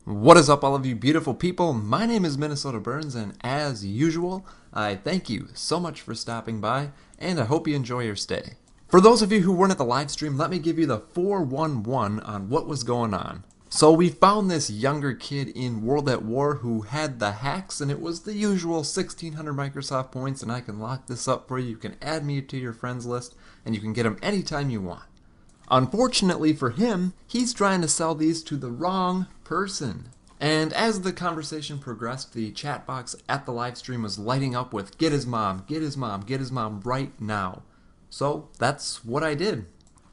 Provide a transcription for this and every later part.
What is up, all of you beautiful people? My name is Minnesota Burns, and as usual, I thank you so much for stopping by, and I hope you enjoy your stay. For those of you who weren't at the live stream, let me give you the 411 on what was going on. So we found this younger kid in World at War who had the hacks, and it was the usual 1600 Microsoft points, and I can lock this up for you. You can add me to your friends list, and you can get them anytime you want. Unfortunately for him, he's trying to sell these to the wrong person. And as the conversation progressed, the chat box at the live stream was lighting up with "Get his mom, get his mom, get his mom right now." So that's what I did.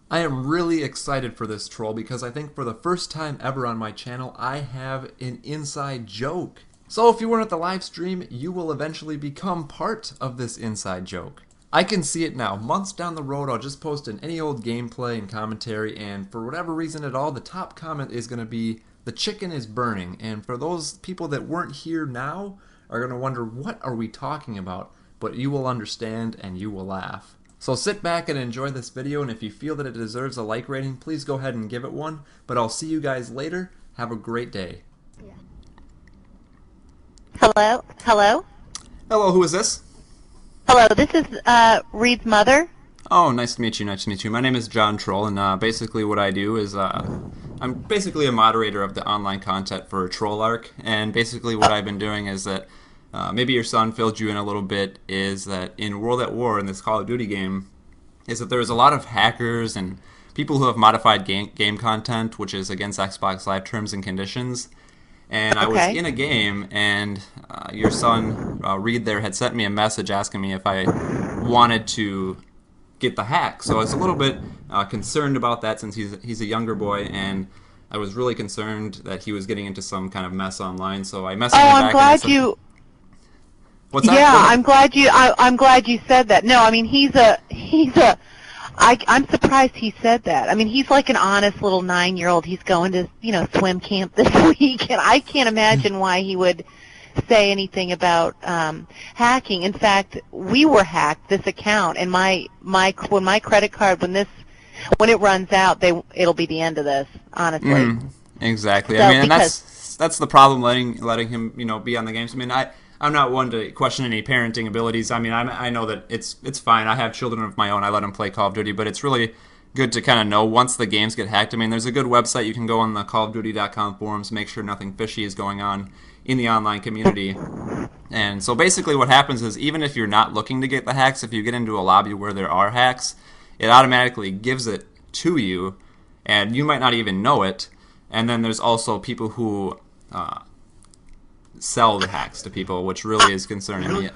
I am really excited for this troll because I think for the first time ever on my channel, I have an inside joke. So if you weren't at the live stream, you will eventually become part of this inside joke. I can see it now. Months down the road, I'll just post in any old gameplay and commentary, and for whatever reason at all, the top comment is going to be, "The chicken is burning." And for those people that weren't here now, are going to wonder, what are we talking about? But you will understand and you will laugh. So sit back and enjoy this video, and if you feel that it deserves a like rating, please go ahead and give it one. But I'll see you guys later. Have a great day. Yeah. Hello? Hello? Hello, who is this? Hello, this is Reed's mother. Oh, nice to meet you, nice to meet you. My name is John Troll, and basically what I do is I'm basically a moderator of the online content for Troll Arc, and basically what I've been doing is that maybe your son filled you in a little bit, is that in World at War, in this Call of Duty game, is that there's a lot of hackers and people who have modified game content, which is against Xbox Live terms and conditions. And I was in a game, and your son, Reed there, had sent me a message asking me if I wanted to get the hack. So I was a little bit concerned about that since he's a younger boy, and I was really concerned that he was getting into some kind of mess online. So I messaged him back. I'm glad you. What's that? Yeah, I'm glad you. I'm glad you said that. No, I mean I'm surprised he said that. I mean, he's like an honest little 9-year-old. He's going to, swim camp this week, and I can't imagine why he would say anything about hacking. In fact, we were hacked, this account, and when my credit card, when it runs out, it'll be the end of this, honestly. Exactly. So, I mean, and that's the problem, letting him, be on the games. I mean, I'm not one to question any parenting abilities. I mean, I know that it's fine. I have children of my own. I let them play Call of Duty, but it's really good to kind of know once the games get hacked. I mean, there's a good website. You can go on the callofduty.com forums, make sure nothing fishy is going on in the online community. And so basically what happens is, even if you're not looking to get the hacks, if you get into a lobby where there are hacks, it automatically gives it to you, and you might not even know it. And then there's also people who sell the hacks to people, which really is concerning me.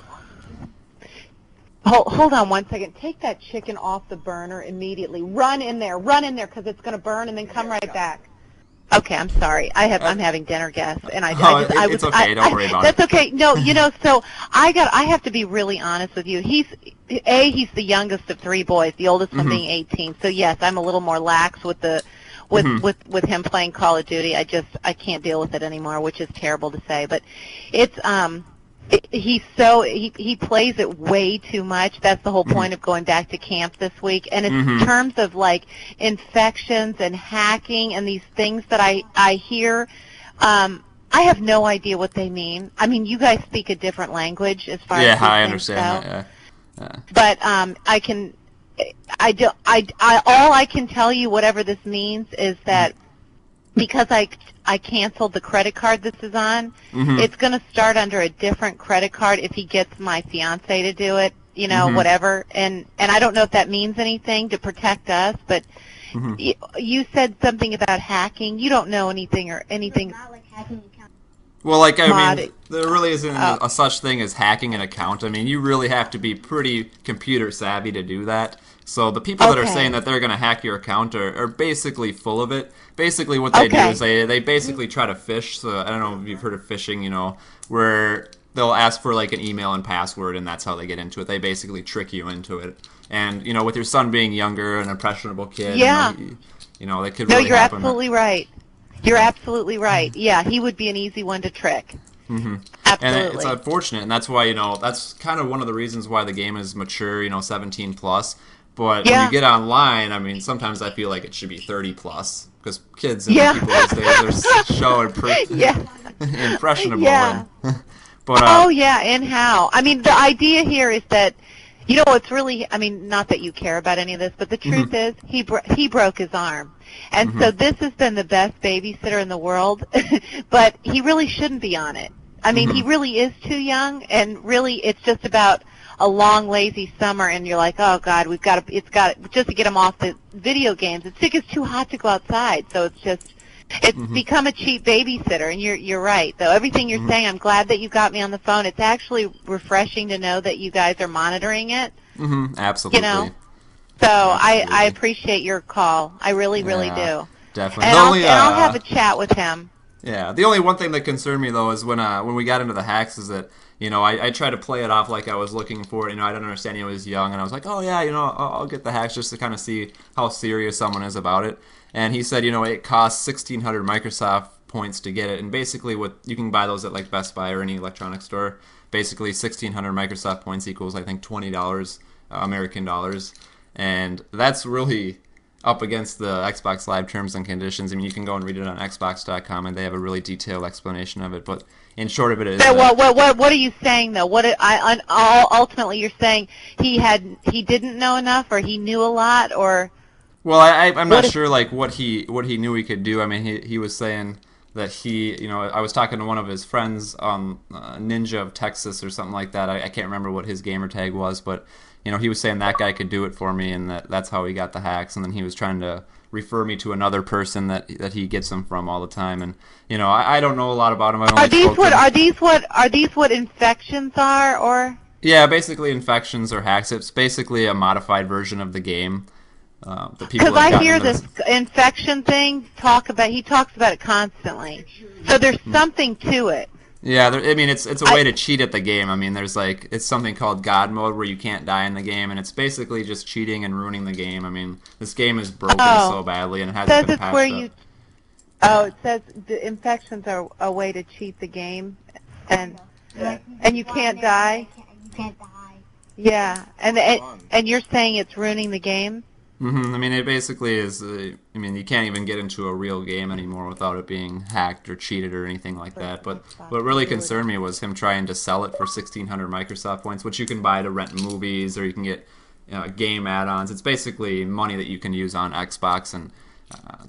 Hold on one second. Take that chicken off the burner immediately. Run in there, because it's going to burn, and then come right back. Okay, I'm sorry. I'm having dinner guests, and it's okay. Don't worry about it. That's okay. No, so I have to be really honest with you. He's the youngest of 3 boys, the oldest one being 18. So yes, I'm a little more lax with with him playing Call of Duty. I can't deal with it anymore, which is terrible to say, but it's he plays it way too much. That's the whole point of going back to camp this week. And in terms of like infections and hacking and these things that I hear, I have no idea what they mean. I mean, you guys speak a different language as far as I understand that. Yeah. But all I can tell you, whatever this means, is that because I canceled the credit card this is on, it's going to start under a different credit card if he gets my fiance to do it, whatever. And I don't know if that means anything to protect us, but you said something about hacking. You don't know anything or anything. Well, I mean, there really isn't a such thing as hacking an account. I mean, you really have to be pretty computer savvy to do that. So the people that are saying that they're going to hack your account are basically full of it. Basically what they do is they basically try to phish. So I don't know if you've heard of phishing, where they'll ask for like an email and password, and that's how they get into it. They basically trick you into it. And, with your son being younger, an impressionable kid, they could really you're absolutely right. You're absolutely right. Yeah, he would be an easy one to trick. Absolutely. And it's unfortunate, and that's why, that's kind of one of the reasons why the game is mature, 17 plus. But when you get online, I mean, sometimes I feel like it should be 30 plus, because kids and Yeah. people these days are so Yeah. impressionable. Yeah. But Oh yeah, and how? I mean, the idea here is that, it's really, I mean, not that you care about any of this, but the truth is he broke his arm. And so this has been the best babysitter in the world, but he really shouldn't be on it. I mean, he really is too young, and really it's just about a long, lazy summer, and you're like, oh God, just to get him off the video games. It's too hot to go outside, so it's become a cheap babysitter, and you're right. Though everything you're saying, I'm glad that you got me on the phone. It's actually refreshing to know that you guys are monitoring it. Absolutely. So I appreciate your call. I really, really do. Definitely. And I'll have a chat with him. Yeah. The only one thing that concerned me though is when we got into the hacks is that I tried to play it off like I was looking for it. I didn't understand he was young, and I was like, oh yeah, I'll get the hacks just to kind of see how serious someone is about it. And he said, it costs 1,600 Microsoft points to get it, and basically you can buy those at like Best Buy or any electronics store. Basically, 1,600 Microsoft points equals I think $20 American dollars, and that's really up against the Xbox Live terms and conditions. I mean, you can go and read it on Xbox.com, and they have a really detailed explanation of it. But in short of it is, what are you saying though? Ultimately you're saying he didn't know enough, or he knew a lot, or? Well, I'm not sure like what he knew he could do. I mean, he was saying that I was talking to one of his friends on Ninja of Texas or something like that. I can't remember what his gamer tag was, but he was saying that guy could do it for me, and that's how he got the hacks. And then he was trying to refer me to another person that he gets them from all the time. And I don't know a lot about him. Are these what infections are, or? Yeah, basically infections or hacks. It's basically a modified version of the game. Because I hear this infection thing he talks about it constantly. So there's something to it. Yeah, it's a way to cheat at the game. I mean, there's it's something called God mode where you can't die in the game, and it's basically just cheating and ruining the game. I mean, this game is broken so badly, and it hasn't been patched up. It says the infections are a way to cheat the game, and you can't die. You can't die. Yeah, and you're saying it's ruining the game? I mean, it basically is. You can't even get into a real game anymore without it being hacked or cheated or anything like that. But what really concerned me was him trying to sell it for 1,600 Microsoft points, which you can buy to rent movies or you can get game add-ons. It's basically money that you can use on Xbox, and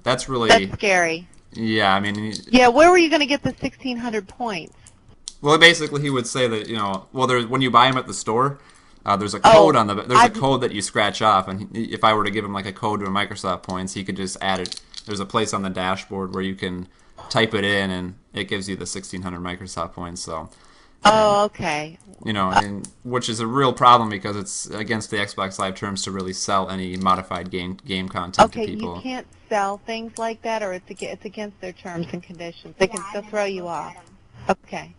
that's scary. Yeah, I mean. Yeah, where were you going to get the 1,600 points? Well, basically, he would say that when you buy them at the store. There's a code a code that you scratch off, and if I were to give him like a code to a Microsoft points, he could just add it. There's a place on the dashboard where you can type it in, and it gives you the 1,600 Microsoft points. So. Oh, okay. Which is a real problem because it's against the Xbox Live terms to really sell any modified game content to people. Okay, you can't sell things like that, or it's against their terms and conditions. They can still throw you off. Okay.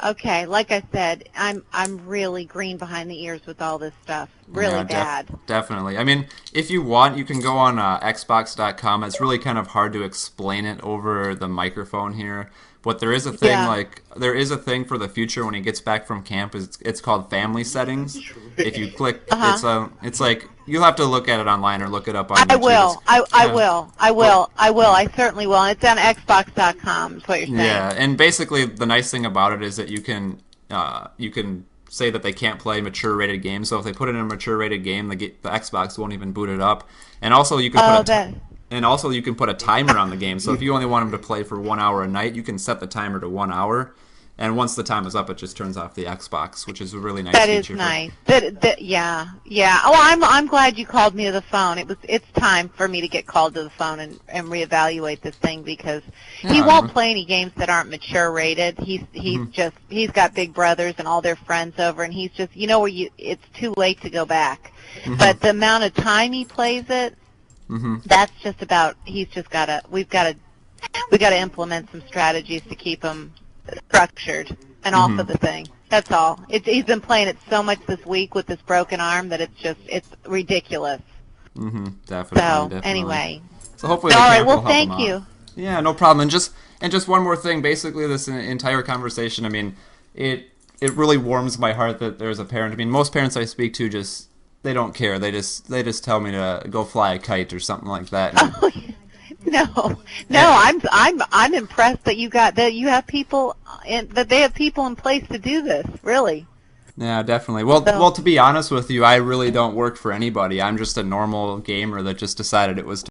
Okay, like I said, I'm really green behind the ears with all this stuff. Really bad. Definitely. I mean, if you want, you can go on Xbox.com. It's really kind of hard to explain it over the microphone here. But there is a thing there is a thing for the future when he gets back from camp. It's called family settings. If you click, it's like you'll have to look at it online or look it up on YouTube. I will. I certainly will. And it's on Xbox.com. Is what you're saying. Yeah, and basically the nice thing about it is that you can say that they can't play mature rated games. So if they put it in a mature rated game, the Xbox won't even boot it up. And also you can put a timer on the game. So if you only want them to play for 1 hour a night, you can set the timer to 1 hour. And once the time is up, it just turns off the Xbox, which is a really nice feature. That is nice. Yeah. Oh, I'm glad you called me to the phone. It's time for me to get called to the phone and reevaluate this thing because he won't play any games that aren't mature rated. He's got big brothers and all their friends over, and he's just it's too late to go back. But the amount of time he plays it. That's just about. We've got to implement some strategies to keep him structured and off of the thing. That's all. He's been playing it so much this week with this broken arm that it's ridiculous. Definitely. Anyway. So hopefully. All right. Well, thank you. Yeah, no problem. And just one more thing. Basically, this entire conversation. I mean, it really warms my heart that there's a parent. I mean, most parents I speak to they don't care. They just tell me to go fly a kite or something like that. No, I'm impressed that you have people that they have people in place to do this. Really. Yeah, definitely. Well, to be honest with you, I really don't work for anybody. I'm just a normal gamer that just decided it was